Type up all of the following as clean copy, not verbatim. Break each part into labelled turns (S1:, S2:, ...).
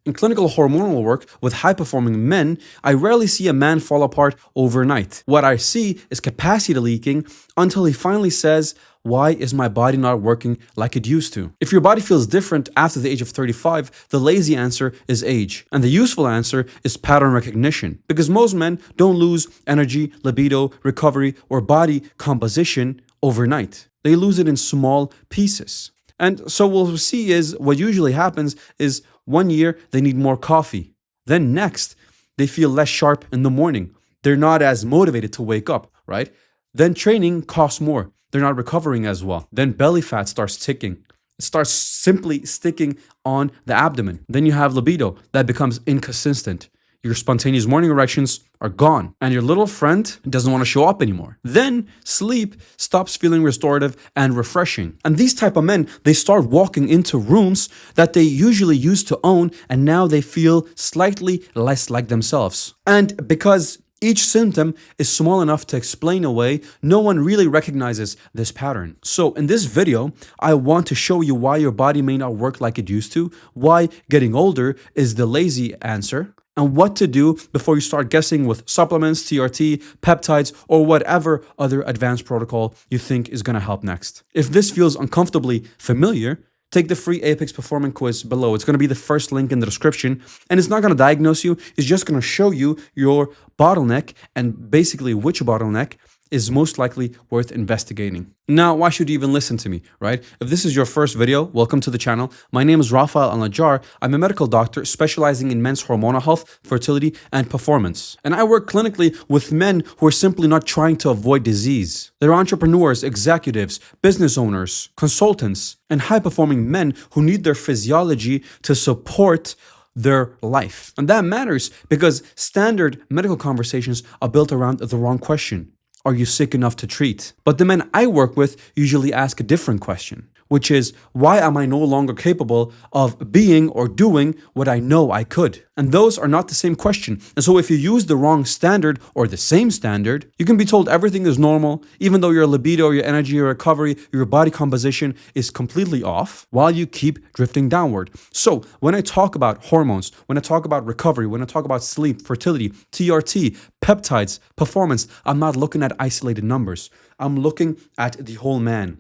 S1: In clinical hormonal work with high-performing men, I rarely see a man fall apart overnight. What I see is capacity leaking until he finally says, "Why is my body not working like it used to?" If your body feels different after the age of 35, the lazy answer is age. And the useful answer is pattern recognition. Because most men don't lose energy, libido, recovery, or body composition overnight. They lose it in small pieces. And so what we'll see is what usually happens is 1 year they need more coffee. Then next, they feel less sharp in the morning. They're not as motivated to wake up, right? Then training costs more. They're not recovering as well. Then belly fat starts ticking. It starts simply sticking on the abdomen. Then you have libido that becomes inconsistent. Your spontaneous morning erections are gone, and your little friend doesn't want to show up anymore. Then sleep stops feeling restorative and refreshing. And these type of men, they start walking into rooms that they usually used to own, and now they feel slightly less like themselves. And because each symptom is small enough to explain away, no one really recognizes this pattern. So in this video, I want to show you why your body may not work like it used to, why getting older is the lazy answer, and what to do before you start guessing with supplements, TRT, peptides, or whatever other advanced protocol you think is going to help next. If this feels uncomfortably familiar, take the free Apex Performance quiz below. It's going to be the first link in the description, and it's not going to diagnose you. It's just going to show you your bottleneck and basically which bottleneck is most likely worth investigating. Now, why should you even listen to me, right? If this is your first video, welcome to the channel. My name is Al-Najaar. I'm a medical doctor specializing in men's hormonal health, fertility, and performance. And I work clinically with men who are simply not trying to avoid disease. They're entrepreneurs, executives, business owners, consultants, and high-performing men who need their physiology to support their life. And that matters because standard medical conversations are built around the wrong question. Are you sick enough to treat? But the men I work with usually ask a different question, which is, why am I no longer capable of being or doing what I know I could? And those are not the same question. And so if you use the wrong standard or the same standard, you can be told everything is normal, even though your libido, your energy, your recovery, your body composition is completely off, while you keep drifting downward. So when I talk about hormones, when I talk about recovery, when I talk about sleep, fertility, TRT, peptides, performance, I'm not looking at isolated numbers. I'm looking at the whole man.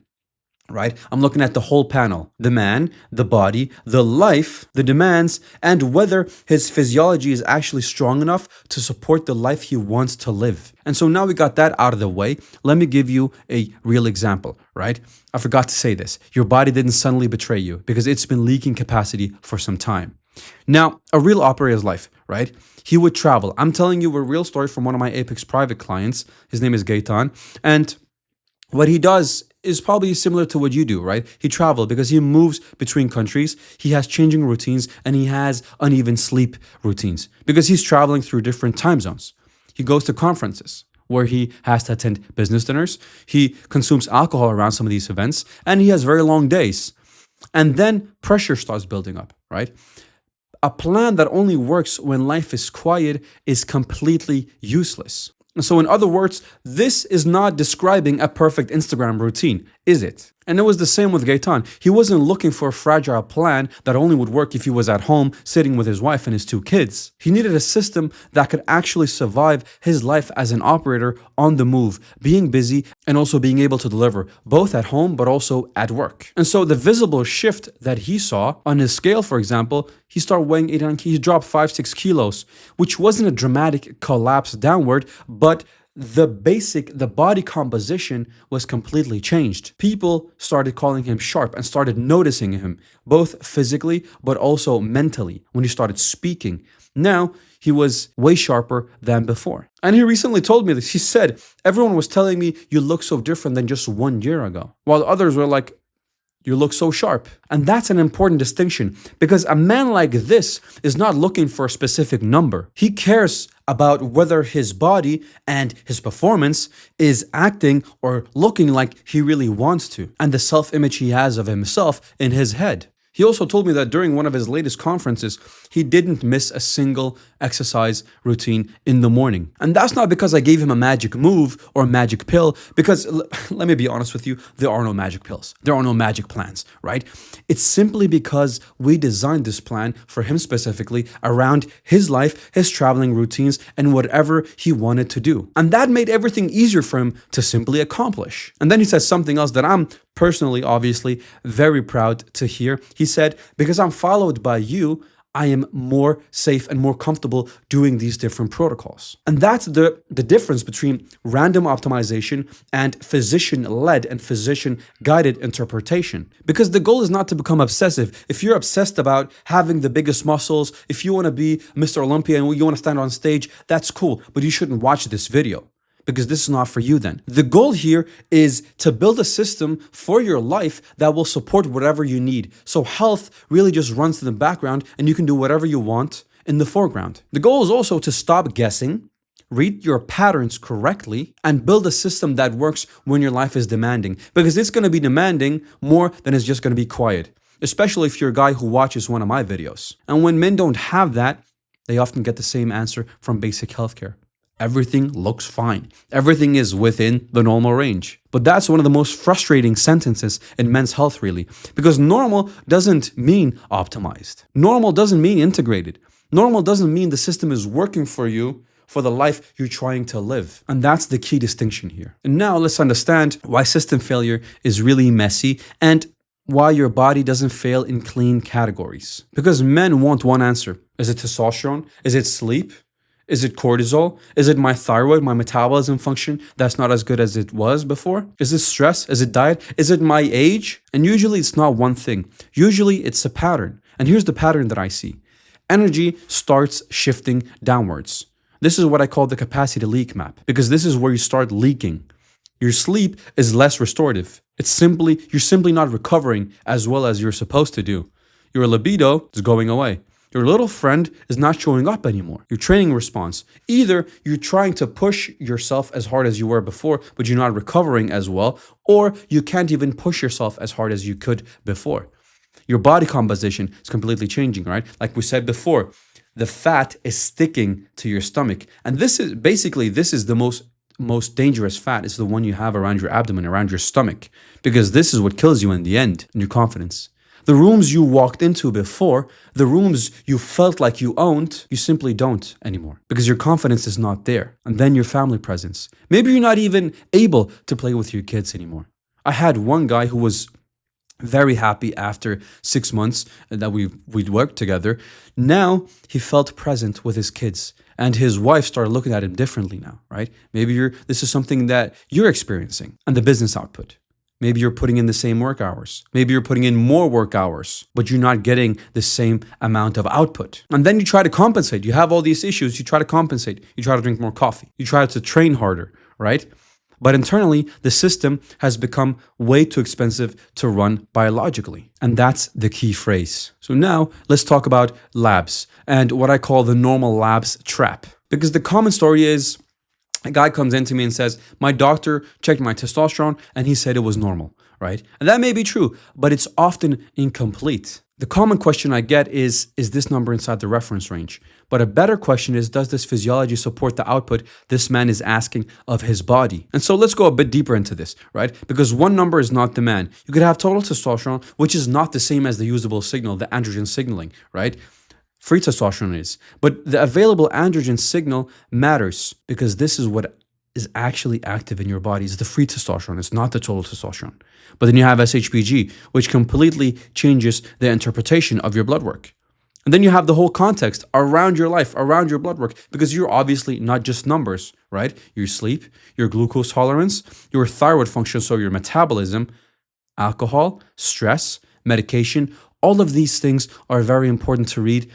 S1: Right? I'm looking at the whole panel, the man, the body, the life, the demands, and whether his physiology is actually strong enough to support the life he wants to live. And so now we got that out of the way. Let me give you a real example, right? I forgot to say this. Your body didn't suddenly betray you because it's been leaking capacity for some time. Now, a real operator's life, right? He would travel. I'm telling you a real story from one of my Apex private clients. His name is Gaetan. And what he does is probably similar to what you do, right? He travels because he moves between countries. He has changing routines and he has uneven sleep routines because he's traveling through different time zones. He goes to conferences where he has to attend business dinners. He consumes alcohol around some of these events and he has very long days. And then pressure starts building up, right? A plan that only works when life is quiet is completely useless. So in other words, this is not describing a perfect Instagram routine, is it? And it was the same with Gaetan. He wasn't looking for a fragile plan that only would work if he was at home sitting with his wife and his 2 kids. He needed a system that could actually survive his life as an operator on the move, being busy and also being able to deliver, both at home but also at work. And so the visible shift that he saw on his scale, for example, he started weighing 89 kilos, he dropped 5-6 kilos, which wasn't a dramatic collapse downward, but the body composition was completely changed. People started calling him sharp and started noticing him, both physically but also mentally when he started speaking. Now, he was way sharper than before. And he recently told me this. He said, everyone was telling me you look so different than just 1 year ago, while others were like, you look so sharp. And that's an important distinction because a man like this is not looking for a specific number. He cares about whether his body and his performance is acting or looking like he really wants to, and the self-image he has of himself in his head. He also told me that during one of his latest conferences, he didn't miss a single exercise routine in the morning. And that's not because I gave him a magic move or a magic pill, because let me be honest with you, there are no magic pills. There are no magic plans, right? It's simply because we designed this plan for him specifically around his life, his traveling routines, and whatever he wanted to do. And that made everything easier for him to simply accomplish. And then he says something else that I'm personally, obviously, very proud to hear. He said, because I'm followed by you, I am more safe and more comfortable doing these different protocols. And that's the difference between random optimization and physician-led and physician-guided interpretation. Because the goal is not to become obsessive. If you're obsessed about having the biggest muscles, if you want to be Mr. Olympia and you want to stand on stage, that's cool, but you shouldn't watch this video, because this is not for you then. The goal here is to build a system for your life that will support whatever you need. So health really just runs to the background and you can do whatever you want in the foreground. The goal is also to stop guessing, read your patterns correctly, and build a system that works when your life is demanding. Because it's going to be demanding more than it's just going to be quiet, especially if you're a guy who watches one of my videos. And when men don't have that, they often get the same answer from basic healthcare. Everything looks fine. Everything is within the normal range. But that's one of the most frustrating sentences in men's health, really, because normal doesn't mean optimized. Normal doesn't mean integrated. Normal doesn't mean the system is working for you for the life you're trying to live. And that's the key distinction here. And now let's understand why system failure is really messy and why your body doesn't fail in clean categories. Because men want one answer. Is it testosterone? Is it sleep? Is it cortisol? Is it my thyroid, my metabolism function that's not as good as it was before? Is it stress? Is it diet? Is it my age? And usually it's not one thing. Usually it's a pattern. And here's the pattern that I see. Energy starts shifting downwards. This is what I call the capacity leak map, because this is where you start leaking. Your sleep is less restorative. You're simply not recovering as well as you're supposed to do. Your libido is going away. Your little friend is not showing up anymore. Your training response. Either you're trying to push yourself as hard as you were before, but you're not recovering as well, or you can't even push yourself as hard as you could before. Your body composition is completely changing, right? Like we said before, the fat is sticking to your stomach. And this is the most dangerous fat. Is the one you have around your abdomen, around your stomach, because this is what kills you in the end, in your confidence. The rooms you walked into before, the rooms you felt like you owned, you simply don't anymore because your confidence is not there. And then your family presence. Maybe you're not even able to play with your kids anymore. I had one guy who was very happy after 6 months that we'd worked together. Now he felt present with his kids, and his wife started looking at him differently now, right? Maybe this is something that you're experiencing. And the business output. Maybe you're putting in the same work hours. Maybe you're putting in more work hours, but you're not getting the same amount of output. And then you try to compensate. You have all these issues. You try to compensate. You try to drink more coffee. You try to train harder, right? But internally, the system has become way too expensive to run biologically. And that's the key phrase. So now let's talk about labs and what I call the normal labs trap. Because the common story is, a guy comes into me and says, my doctor checked my testosterone and he said it was normal, right? And that may be true, but it's often incomplete. The common question I get is this number inside the reference range? But a better question is, does this physiology support the output this man is asking of his body? And so let's go a bit deeper into this, right? Because one number is not the man. You could have total testosterone, which is not the same as the usable signal, the androgen signaling, right? Free testosterone is. But the available androgen signal matters because this is what is actually active in your body. It's the free testosterone. It's not the total testosterone. But then you have SHBG, which completely changes the interpretation of your blood work. And then you have the whole context around your life, around your blood work, because you're obviously not just numbers, right? Your sleep, your glucose tolerance, your thyroid function, so your metabolism, alcohol, stress, medication, all of these things are very important to read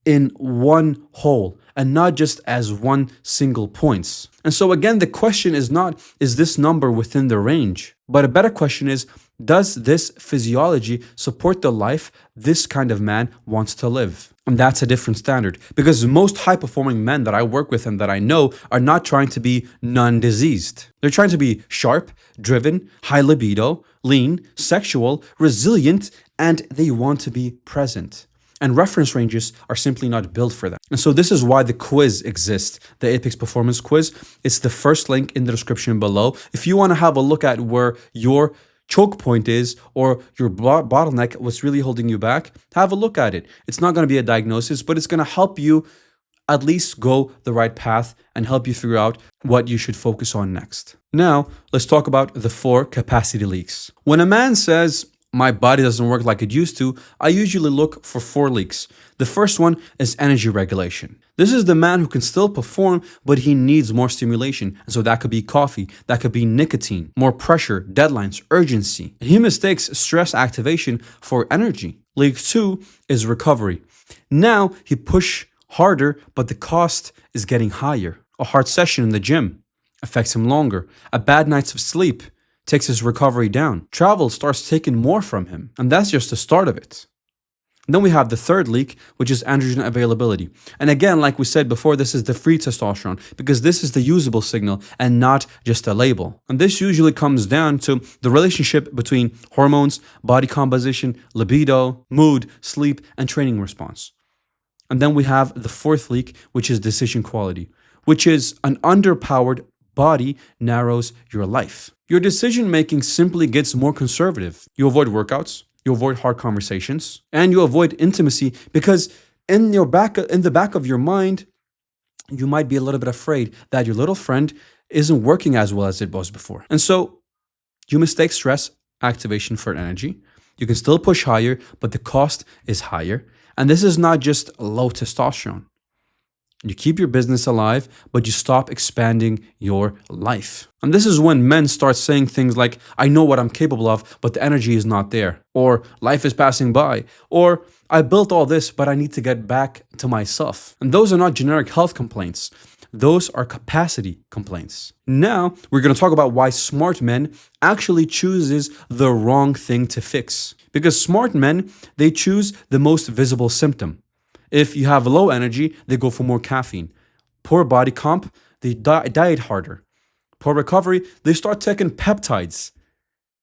S1: in one whole and not just as one single points. And so again, the question is not, is this number within the range? But a better question is, does this physiology support the life this kind of man wants to live? And that's a different standard because most high-performing men that I work with and that I know are not trying to be non-diseased. They're trying to be sharp, driven, high libido, lean, sexual, resilient, and they want to be present. And reference ranges are simply not built for that. And so this is why the quiz exists, the Apex Performance Quiz. It's the first link in the description below. If you want to have a look at where your choke point is or your bottleneck, what's really holding you back, have a look at it. It's not going to be a diagnosis, but it's going to help you at least go the right path and help you figure out what you should focus on next. Now, let's talk about the 4 capacity leaks. When a man says, my body doesn't work like it used to, I usually look for 4 leaks. The first one is energy regulation. This is the man who can still perform, but he needs more stimulation. And so that could be coffee, that could be nicotine, more pressure, deadlines, urgency. He mistakes stress activation for energy. Leak 2 is recovery. Now he push harder, but the cost is getting higher. A hard session in the gym affects him longer. A bad night of sleep takes his recovery down. Travel starts taking more from him, and that's just the start of it. Then we have the third leak, which is androgen availability. And again, like we said before, this is the free testosterone because this is the usable signal and not just a label. And this usually comes down to the relationship between hormones, body composition, libido, mood, sleep, and training response. And then we have the fourth leak, which is decision quality, which is an underpowered body narrows your life. Your decision making simply gets more conservative. You avoid workouts, you avoid hard conversations, and you avoid intimacy because in the back of your mind, you might be a little bit afraid that your little friend isn't working as well as it was before. And so you mistake stress activation for energy. You can still push higher, but the cost is higher. And this is not just low testosterone. You keep your business alive, but you stop expanding your life. And this is when men start saying things like, I know what I'm capable of, but the energy is not there. Or life is passing by. Or I built all this, but I need to get back to myself. And those are not generic health complaints. Those are capacity complaints. Now, we're going to talk about why smart men actually chooses the wrong thing to fix. Because smart men, they choose the most visible symptom. If you have low energy, they go for more caffeine. Poor body comp, they diet harder. Poor recovery, they start taking peptides.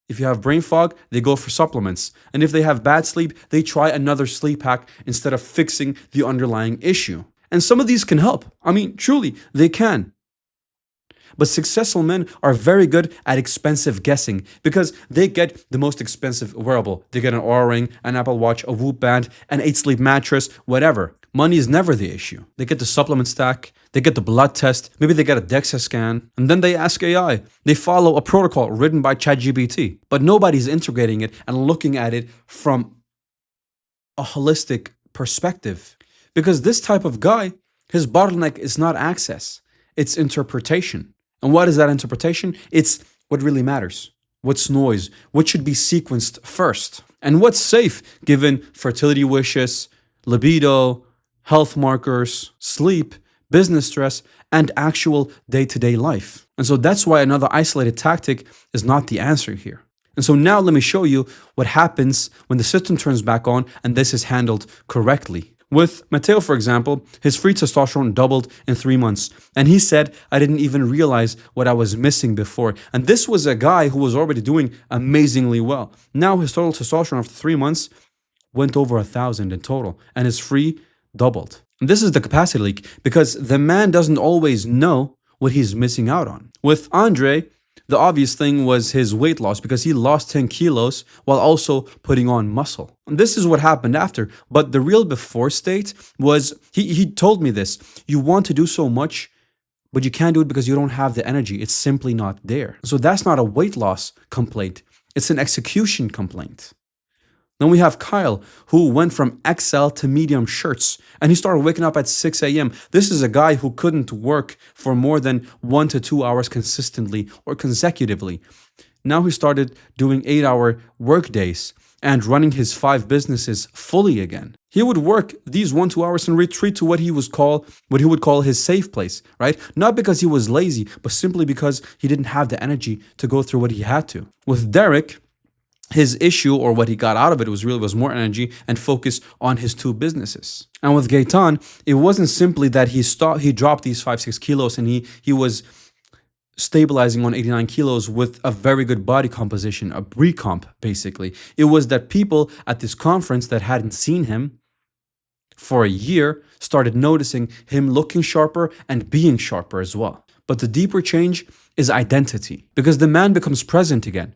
S1: If you have brain fog, they go for supplements. And if they have bad sleep, they try another sleep hack instead of fixing the underlying issue. And some of these can help. I mean, truly, they can. But successful men are very good at expensive guessing because they get the most expensive wearable. They get an Oura Ring, an Apple Watch, a Whoop band, an 8-sleep mattress, whatever. Money is never the issue. They get the supplement stack, they get the blood test, maybe they get a DEXA scan, and then they ask AI. They follow a protocol written by ChatGPT. But nobody's integrating it and looking at it from a holistic perspective. Because this type of guy, his bottleneck is not access, it's interpretation. And what is that interpretation? It's what really matters. What's noise? What should be sequenced first? And what's safe given fertility wishes, libido, health markers, sleep, business stress, and actual day-to-day life. And so that's why another isolated tactic is not the answer here. And so now let me show you what happens when the system turns back on and this is handled correctly. With Matteo, for example, his free testosterone doubled in 3 months. And he said, I didn't even realize what I was missing before. And this was a guy who was already doing amazingly well. Now his total testosterone after 3 months went over 1,000 in total. And his free doubled. And this is the capacity leak because the man doesn't always know what he's missing out on. With Andre, the obvious thing was his weight loss because he lost 10 kilos while also putting on muscle. And this is what happened after. But the real before state was, he told me this, you want to do so much, but you can't do it because you don't have the energy. It's simply not there. So that's not a weight loss complaint. It's an execution complaint. Then we have Kyle, who went from XL to medium shirts, and he started waking up at 6 a.m. This is a guy who couldn't work for more than 1 to 2 hours consistently or consecutively. Now he started doing 8-hour work days and running his 5 businesses fully again. He would work these 1-2 hours and retreat to what he would call his safe place, right? Not because he was lazy, but simply because he didn't have the energy to go through what he had to. With Derek, his issue, or what he got out of it, was more energy and focus on his 2 businesses. And with Gaetan, it wasn't simply that he dropped these 5-6 kilos and he was stabilizing on 89 kilos with a very good body composition, a recomp basically. It was that people at this conference that hadn't seen him for a year started noticing him looking sharper and being sharper as well. But the deeper change is identity, because the man becomes present again.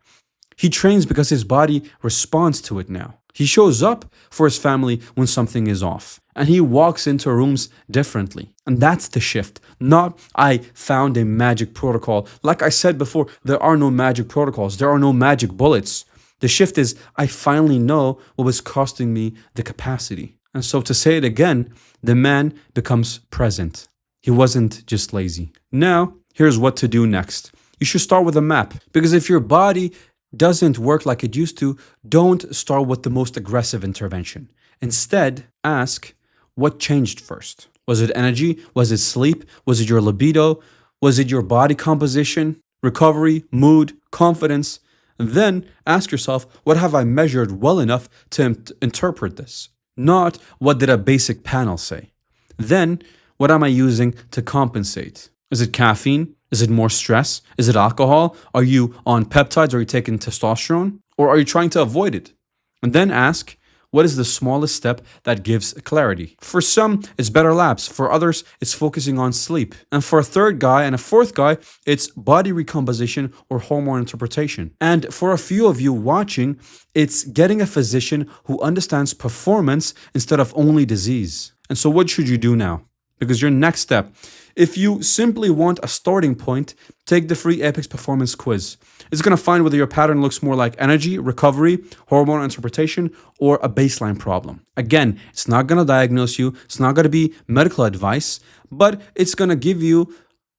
S1: He trains because his body responds to it now. He shows up for his family when something is off, and he walks into rooms differently. And that's the shift. Not, I found a magic protocol. Like I said before, there are no magic protocols. There are no magic bullets. The shift is, I finally know what was costing me the capacity. And so to say it again, the man becomes present. He wasn't just lazy. Now, here's what to do next. You should start with a map, because if your body doesn't work like it used to, don't start with the most aggressive intervention. Instead, ask, what changed first? Was it energy? Was it sleep? Was it your libido? Was it your body composition, recovery, mood, confidence? And then ask yourself, what have I measured well enough to interpret this? Not, what did a basic panel say? Then, what am I using to compensate? Is it caffeine? Is it more stress? Is it alcohol? Are you on peptides? Are you taking testosterone? Or are you trying to avoid it? And then ask, what is the smallest step that gives clarity? For some, it's better laps. For others, it's focusing on sleep. And for a third guy and a fourth guy, it's body recomposition or hormone interpretation. And for a few of you watching, it's getting a physician who understands performance instead of only disease. And so what should you do now? Because your next step, if you simply want a starting point, take the free Apex Performance Quiz. It's going to find whether your pattern looks more like energy, recovery, hormone interpretation, or a baseline problem. Again, it's not going to diagnose you. It's not going to be medical advice, but it's going to give you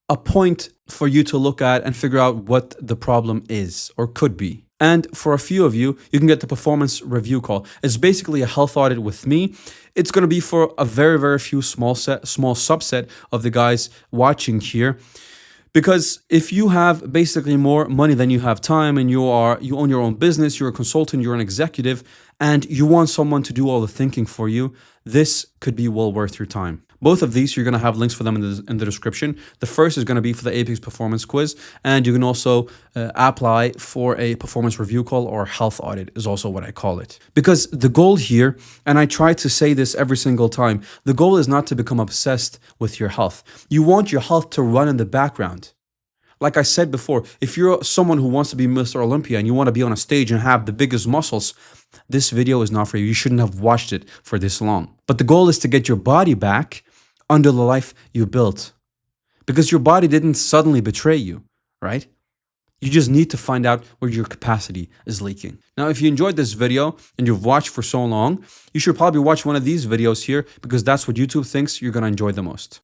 S1: a point for you to look at and figure out what the problem is or could be. And for a few of you, you can get the performance review call. It's basically a health audit with me. It's going to be for a very, very few small subset of the guys watching here. Because if you have basically more money than you have time, and you own your own business, you're a consultant, you're an executive, and you want someone to do all the thinking for you, this could be well worth your time. Both of these, you're going to have links for them in the description. The first is going to be for the Apex Performance Quiz, and you can also apply for a performance review call, or health audit is also what I call it. Because the goal here, and I try to say this every single time, the goal is not to become obsessed with your health. You want your health to run in the background. Like I said before, if you're someone who wants to be Mr. Olympia and you want to be on a stage and have the biggest muscles, this video is not for you. You shouldn't have watched it for this long. But the goal is to get your body back under the life you built. Because your body didn't suddenly betray you, right? You just need to find out where your capacity is leaking. Now, if you enjoyed this video and you've watched for so long, you should probably watch one of these videos here, because that's what YouTube thinks you're going to enjoy the most.